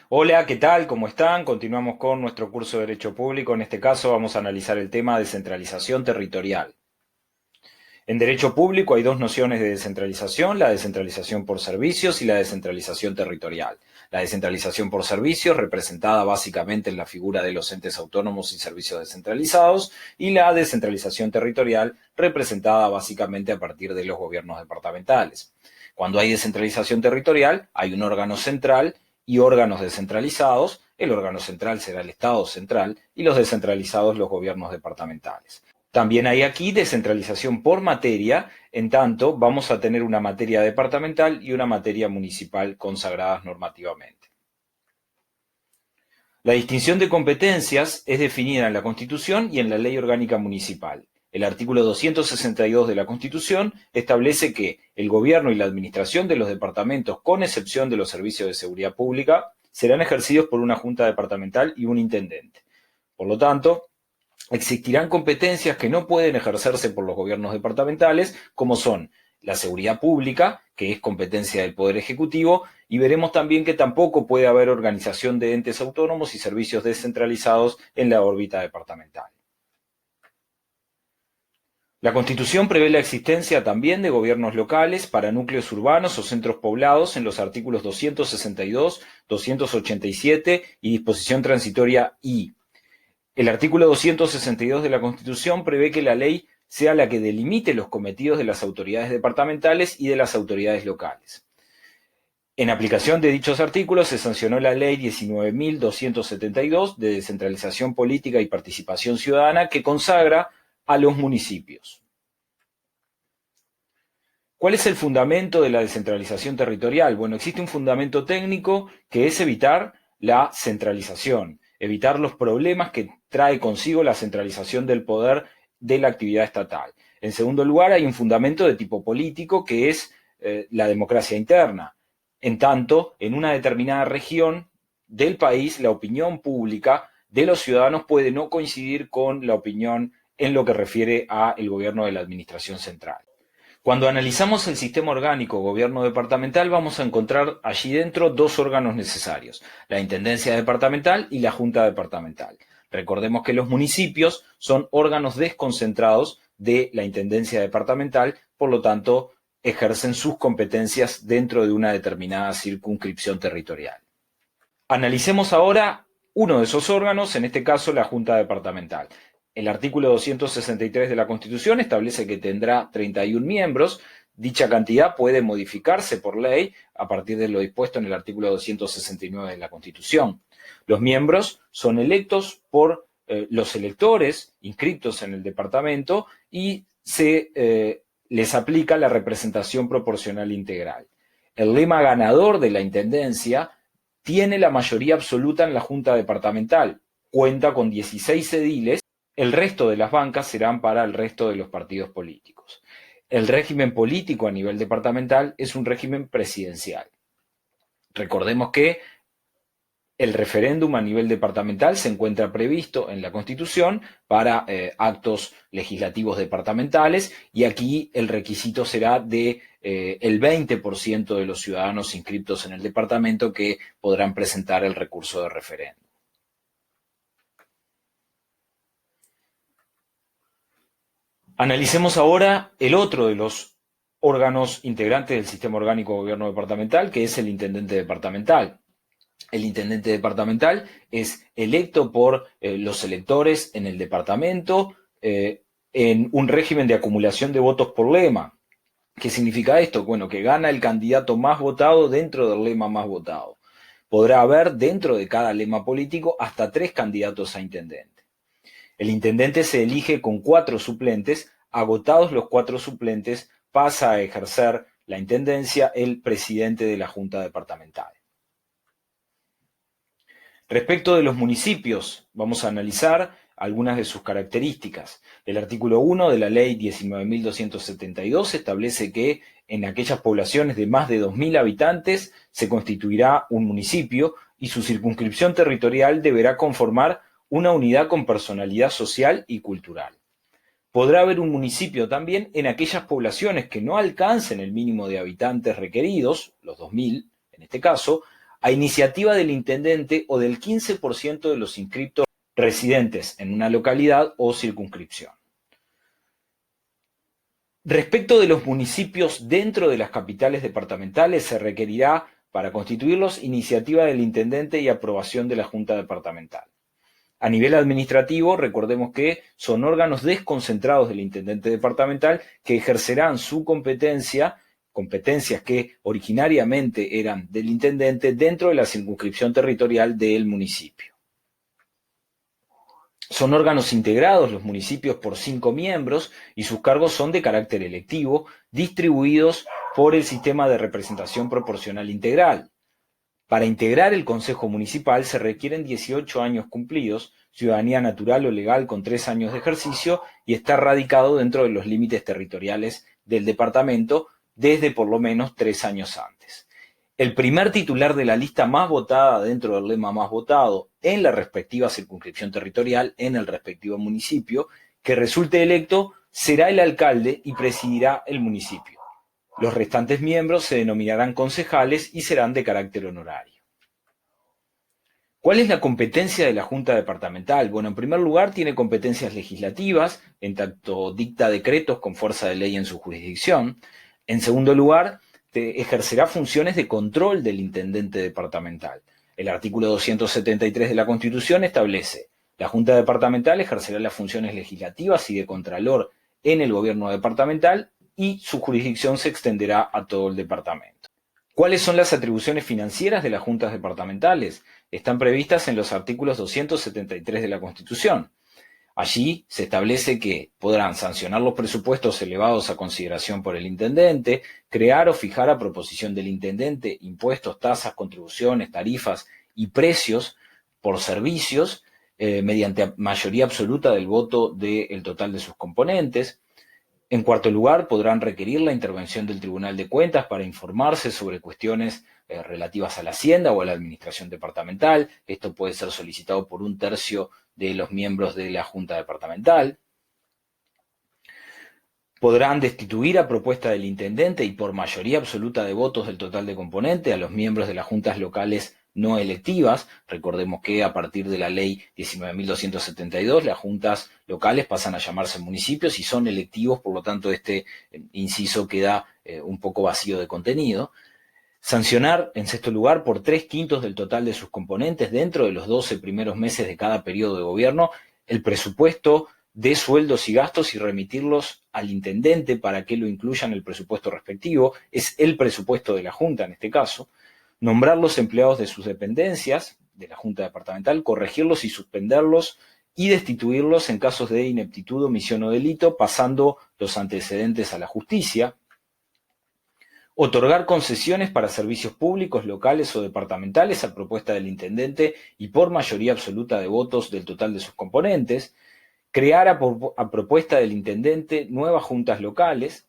Hola, ¿qué tal? ¿Cómo están? Continuamos con nuestro curso de Derecho Público. En este caso vamos a analizar el tema descentralización territorial. En Derecho Público hay dos nociones de descentralización, la descentralización por servicios y la descentralización territorial. La descentralización por servicios, representada básicamente en la figura de los entes autónomos y servicios descentralizados, y la descentralización territorial, representada básicamente a partir de los gobiernos departamentales. Cuando hay descentralización territorial, hay un órgano central y órganos descentralizados. El órgano central será el Estado central y los descentralizados los gobiernos departamentales. También hay aquí descentralización por materia, en tanto vamos a tener una materia departamental y una materia municipal consagradas normativamente. La distinción de competencias es definida en la Constitución y en la Ley Orgánica Municipal. El artículo 262 de la Constitución establece que el gobierno y la administración de los departamentos, con excepción de los servicios de seguridad pública, serán ejercidos por una junta departamental y un intendente. Por lo tanto, existirán competencias que no pueden ejercerse por los gobiernos departamentales, como son la seguridad pública, que es competencia del Poder Ejecutivo, y veremos también que tampoco puede haber organización de entes autónomos y servicios descentralizados en la órbita departamental. La Constitución prevé la existencia también de gobiernos locales para núcleos urbanos o centros poblados en los artículos 262, 287 y disposición transitoria I. El artículo 262 de la Constitución prevé que la ley sea la que delimite los cometidos de las autoridades departamentales y de las autoridades locales. En aplicación de dichos artículos se sancionó la Ley 19.272 de descentralización política y participación ciudadana que consagra a los municipios. ¿Cuál es el fundamento de la descentralización territorial? Bueno, existe un fundamento técnico que es evitar la centralización, evitar los problemas que trae consigo la centralización del poder de la actividad estatal. En segundo lugar, hay un fundamento de tipo político que es la democracia interna. En tanto, en una determinada región del país, la opinión pública de los ciudadanos puede no coincidir con la opinión en lo que refiere al gobierno de la administración central. Cuando analizamos el sistema orgánico gobierno departamental, vamos a encontrar allí dentro dos órganos necesarios, la Intendencia Departamental y la Junta Departamental. Recordemos que los municipios son órganos desconcentrados de la Intendencia Departamental, por lo tanto, ejercen sus competencias dentro de una determinada circunscripción territorial. Analicemos ahora uno de esos órganos, en este caso la Junta Departamental. El artículo 263 de la Constitución establece que tendrá 31 miembros. Dicha cantidad puede modificarse por ley a partir de lo dispuesto en el artículo 269 de la Constitución. Los miembros son electos por los electores inscritos en el departamento y les aplica la representación proporcional integral. El lema ganador de la intendencia tiene la mayoría absoluta en la Junta Departamental, cuenta con 16 ediles. El resto de las bancas serán para el resto de los partidos políticos. El régimen político a nivel departamental es un régimen presidencial. Recordemos que el referéndum a nivel departamental se encuentra previsto en la Constitución para actos legislativos departamentales y aquí el requisito será de el 20% de los ciudadanos inscritos en el departamento que podrán presentar el recurso de referéndum. Analicemos ahora el otro de los órganos integrantes del sistema orgánico de gobierno departamental, que es el intendente departamental. El intendente departamental es electo por los electores en el departamento en un régimen de acumulación de votos por lema. ¿Qué significa esto? Bueno, que gana el candidato más votado dentro del lema más votado. Podrá haber dentro de cada lema político hasta 3 candidatos a intendente. El intendente se elige con 4 suplentes. Agotados los 4 suplentes, pasa a ejercer la intendencia el presidente de la Junta Departamental. Respecto de los municipios, vamos a analizar algunas de sus características. El artículo 1 de la Ley 19.272 establece que en aquellas poblaciones de más de 2.000 habitantes se constituirá un municipio y su circunscripción territorial deberá conformar una unidad con personalidad social y cultural. Podrá haber un municipio también en aquellas poblaciones que no alcancen el mínimo de habitantes requeridos, los 2.000 en este caso, a iniciativa del intendente o del 15% de los inscriptos residentes en una localidad o circunscripción. Respecto de los municipios dentro de las capitales departamentales, se requerirá para constituirlos iniciativa del intendente y aprobación de la Junta Departamental. A nivel administrativo, recordemos que son órganos desconcentrados del intendente departamental que ejercerán su competencias que originariamente eran del intendente dentro de la circunscripción territorial del municipio. Son órganos integrados los municipios por 5 miembros y sus cargos son de carácter electivo, distribuidos por el sistema de representación proporcional integral. Para integrar el Consejo Municipal se requieren 18 años cumplidos, ciudadanía natural o legal con 3 años de ejercicio y estar radicado dentro de los límites territoriales del departamento desde por lo menos 3 años antes. El primer titular de la lista más votada dentro del lema más votado en la respectiva circunscripción territorial, en el respectivo municipio, que resulte electo, será el alcalde y presidirá el municipio. Los restantes miembros se denominarán concejales y serán de carácter honorario. ¿Cuál es la competencia de la Junta Departamental? Bueno, en primer lugar, tiene competencias legislativas, en tanto dicta decretos con fuerza de ley en su jurisdicción. En segundo lugar, ejercerá funciones de control del intendente departamental. El artículo 273 de la Constitución establece: la Junta Departamental ejercerá las funciones legislativas y de contralor en el gobierno departamental y su jurisdicción se extenderá a todo el departamento. ¿Cuáles son las atribuciones financieras de las juntas departamentales? Están previstas en los artículos 273 de la Constitución. Allí se establece que podrán sancionar los presupuestos elevados a consideración por el intendente, crear o fijar a proposición del intendente impuestos, tasas, contribuciones, tarifas y precios por servicios mediante mayoría absoluta del voto del total de sus componentes. En cuarto lugar, podrán requerir la intervención del Tribunal de Cuentas para informarse sobre cuestiones relativas a la Hacienda o a la Administración Departamental. Esto puede ser solicitado por 1/3 de los miembros de la Junta Departamental. Podrán destituir a propuesta del intendente y por mayoría absoluta de votos del total de componente a los miembros de las juntas locales no electivas. Recordemos que a partir de la ley 19.272 las juntas locales pasan a llamarse municipios y son electivos, por lo tanto este inciso queda un poco vacío de contenido. Sancionar, en sexto lugar, por 3/5 del total de sus componentes dentro de los 12 primeros meses de cada periodo de gobierno el presupuesto de sueldos y gastos y remitirlos al intendente para que lo incluya en el presupuesto respectivo. Es el presupuesto de la Junta en este caso. Nombrar los empleados de sus dependencias de la Junta Departamental, corregirlos y suspenderlos y destituirlos en casos de ineptitud, omisión o delito, pasando los antecedentes a la justicia. Otorgar concesiones para servicios públicos, locales o departamentales a propuesta del intendente y por mayoría absoluta de votos del total de sus componentes. Crear a propuesta del intendente nuevas juntas locales.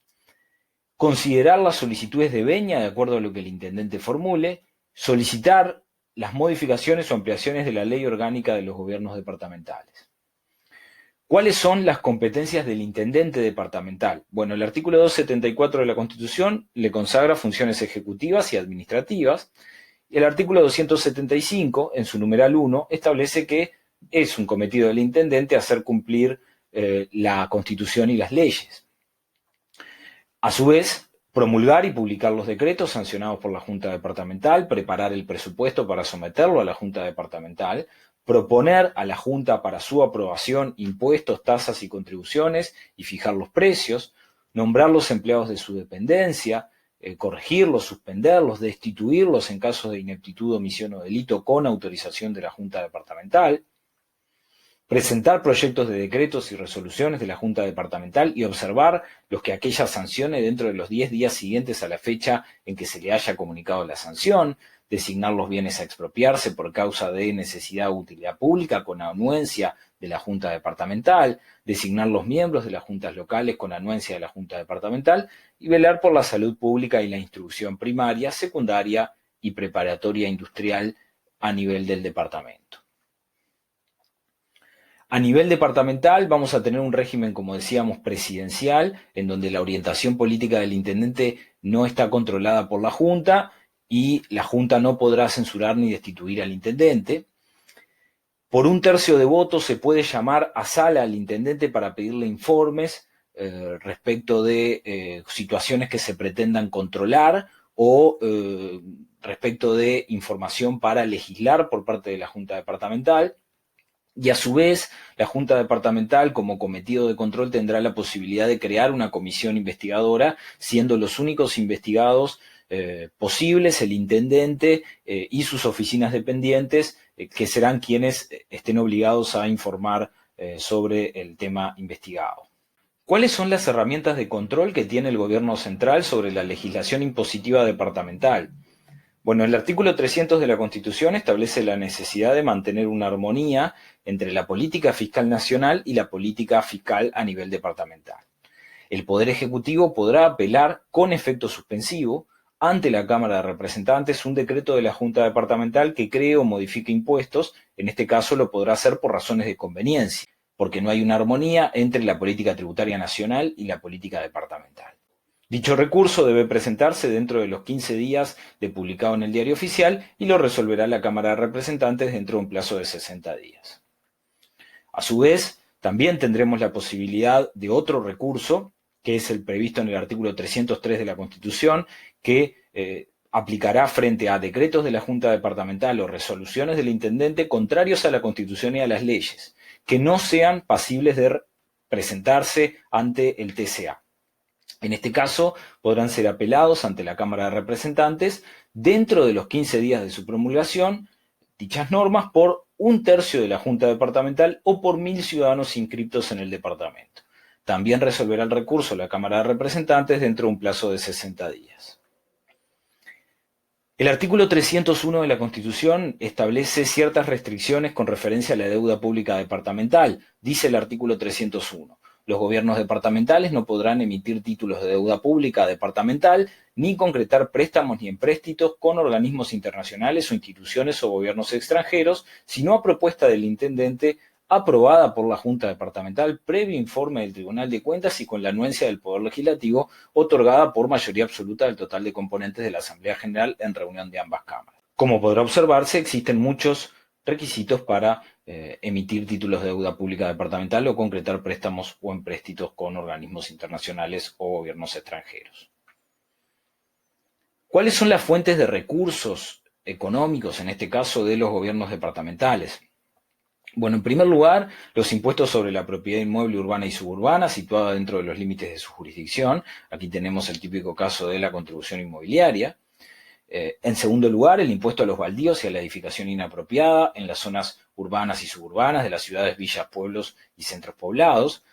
Considerar las solicitudes de venia de acuerdo a lo que el intendente formule. Solicitar las modificaciones o ampliaciones de la ley orgánica de los gobiernos departamentales. ¿Cuáles son las competencias del intendente departamental? Bueno, el artículo 274 de la Constitución le consagra funciones ejecutivas y administrativas. Y el artículo 275, en su numeral 1, establece que es un cometido del intendente hacer cumplir la Constitución y las leyes. A su vez, promulgar y publicar los decretos sancionados por la Junta Departamental, preparar el presupuesto para someterlo a la Junta Departamental, proponer a la Junta para su aprobación impuestos, tasas y contribuciones y fijar los precios, nombrar los empleados de su dependencia, corregirlos, suspenderlos, destituirlos en casos de ineptitud, omisión o delito con autorización de la Junta Departamental, presentar proyectos de decretos y resoluciones de la Junta Departamental y observar los que aquella sancione dentro de los 10 días siguientes a la fecha en que se le haya comunicado la sanción, designar los bienes a expropiarse por causa de necesidad o utilidad pública con anuencia de la Junta Departamental, designar los miembros de las juntas locales con anuencia de la Junta Departamental y velar por la salud pública y la instrucción primaria, secundaria y preparatoria industrial a nivel del departamento. A nivel departamental vamos a tener un régimen, como decíamos, presidencial, en donde la orientación política del intendente no está controlada por la Junta y la Junta no podrá censurar ni destituir al intendente. Por 1/3 de votos se puede llamar a sala al intendente para pedirle informes respecto de situaciones que se pretendan controlar o respecto de información para legislar por parte de la Junta Departamental. Y a su vez, la Junta Departamental, como cometido de control, tendrá la posibilidad de crear una comisión investigadora, siendo los únicos investigados posibles el intendente y sus oficinas dependientes, que serán quienes estén obligados a informar sobre el tema investigado. ¿Cuáles son las herramientas de control que tiene el gobierno central sobre la legislación impositiva departamental? Bueno, el artículo 300 de la Constitución establece la necesidad de mantener una armonía entre la política fiscal nacional y la política fiscal a nivel departamental. El Poder Ejecutivo podrá apelar con efecto suspensivo ante la Cámara de Representantes un decreto de la Junta Departamental que cree o modifique impuestos. En este caso lo podrá hacer por razones de conveniencia, porque no hay una armonía entre la política tributaria nacional y la política departamental. Dicho recurso debe presentarse dentro de los 15 días de publicado en el Diario Oficial y lo resolverá la Cámara de Representantes dentro de un plazo de 60 días. A su vez, también tendremos la posibilidad de otro recurso, que es el previsto en el artículo 303 de la Constitución, que aplicará frente a decretos de la Junta Departamental o resoluciones del intendente contrarios a la Constitución y a las leyes, que no sean pasibles de presentarse ante el TCA. En este caso, podrán ser apelados ante la Cámara de Representantes dentro de los 15 días de su promulgación dichas normas por 1/3 de la Junta Departamental o por 1000 ciudadanos inscriptos en el departamento. También resolverá el recurso la Cámara de Representantes dentro de un plazo de 60 días. El artículo 301 de la Constitución establece ciertas restricciones con referencia a la deuda pública departamental. Dice el artículo 301. Los gobiernos departamentales no podrán emitir títulos de deuda pública departamental ni concretar préstamos ni empréstitos con organismos internacionales o instituciones o gobiernos extranjeros, sino a propuesta del intendente aprobada por la Junta Departamental previo informe del Tribunal de Cuentas y con la anuencia del Poder Legislativo otorgada por mayoría absoluta del total de componentes de la Asamblea General en reunión de ambas cámaras. Como podrá observarse, existen muchos requisitos para emitir títulos de deuda pública departamental o concretar préstamos o empréstitos con organismos internacionales o gobiernos extranjeros. ¿Cuáles son las fuentes de recursos económicos, en este caso, de los gobiernos departamentales? Bueno, en primer lugar, los impuestos sobre la propiedad inmueble urbana y suburbana, situada dentro de los límites de su jurisdicción. Aquí tenemos el típico caso de la contribución inmobiliaria. En segundo lugar, el impuesto a los baldíos y a la edificación inapropiada en las zonas urbanas y suburbanas de las ciudades, villas, pueblos y centros poblados.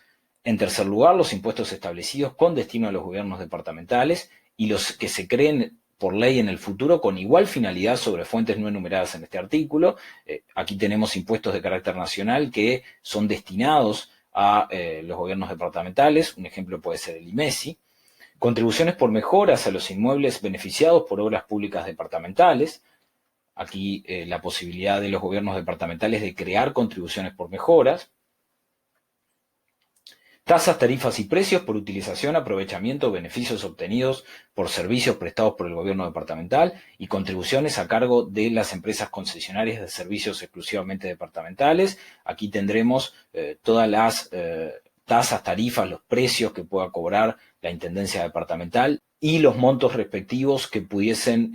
En tercer lugar, los impuestos establecidos con destino a los gobiernos departamentales y los que se creen por ley en el futuro con igual finalidad sobre fuentes no enumeradas en este artículo. Aquí tenemos impuestos de carácter nacional que son destinados a los gobiernos departamentales. Un ejemplo puede ser el IMESI. Contribuciones por mejoras a los inmuebles beneficiados por obras públicas departamentales. Aquí la posibilidad de los gobiernos departamentales de crear contribuciones por mejoras. Tasas, tarifas y precios por utilización, aprovechamiento o beneficios obtenidos por servicios prestados por el gobierno departamental y contribuciones a cargo de las empresas concesionarias de servicios exclusivamente departamentales. Aquí tendremos todas las tasas, tarifas, los precios que pueda cobrar la Intendencia Departamental y los montos respectivos que pudiesen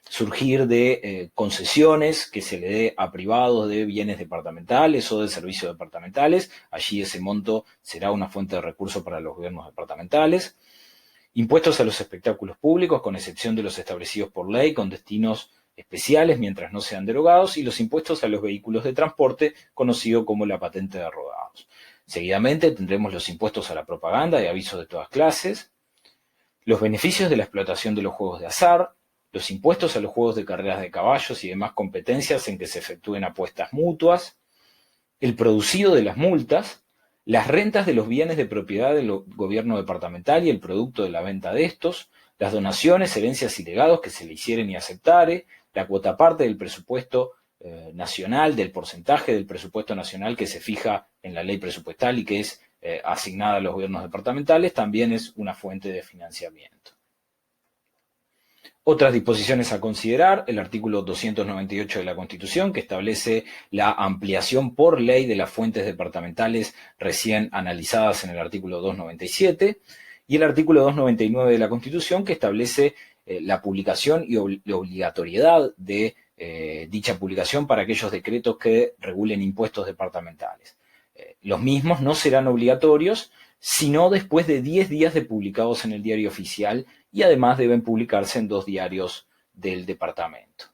surgir de concesiones que se le dé a privados de bienes departamentales o de servicios departamentales. Allí ese monto será una fuente de recursos para los gobiernos departamentales. Impuestos a los espectáculos públicos, con excepción de los establecidos por ley, con destinos especiales mientras no sean derogados, y los impuestos a los vehículos de transporte, conocido como la patente de rodados. Seguidamente tendremos los impuestos a la propaganda y avisos de todas clases, los beneficios de la explotación de los juegos de azar, los impuestos a los juegos de carreras de caballos y demás competencias en que se efectúen apuestas mutuas, el producido de las multas, las rentas de los bienes de propiedad del gobierno departamental y el producto de la venta de estos, las donaciones, herencias y legados que se le hicieren y aceptare, la cuota parte del presupuesto nacional, del porcentaje del presupuesto nacional que se fija en la ley presupuestal y que es asignada a los gobiernos departamentales, también es una fuente de financiamiento. Otras disposiciones a considerar: el artículo 298 de la Constitución, que establece la ampliación por ley de las fuentes departamentales recién analizadas en el artículo 297, y el artículo 299 de la Constitución, que establece la publicación y la obligatoriedad de dicha publicación para aquellos decretos que regulen impuestos departamentales. Los mismos no serán obligatorios, sino después de 10 días de publicados en el Diario Oficial, y además deben publicarse en 2 diarios del departamento.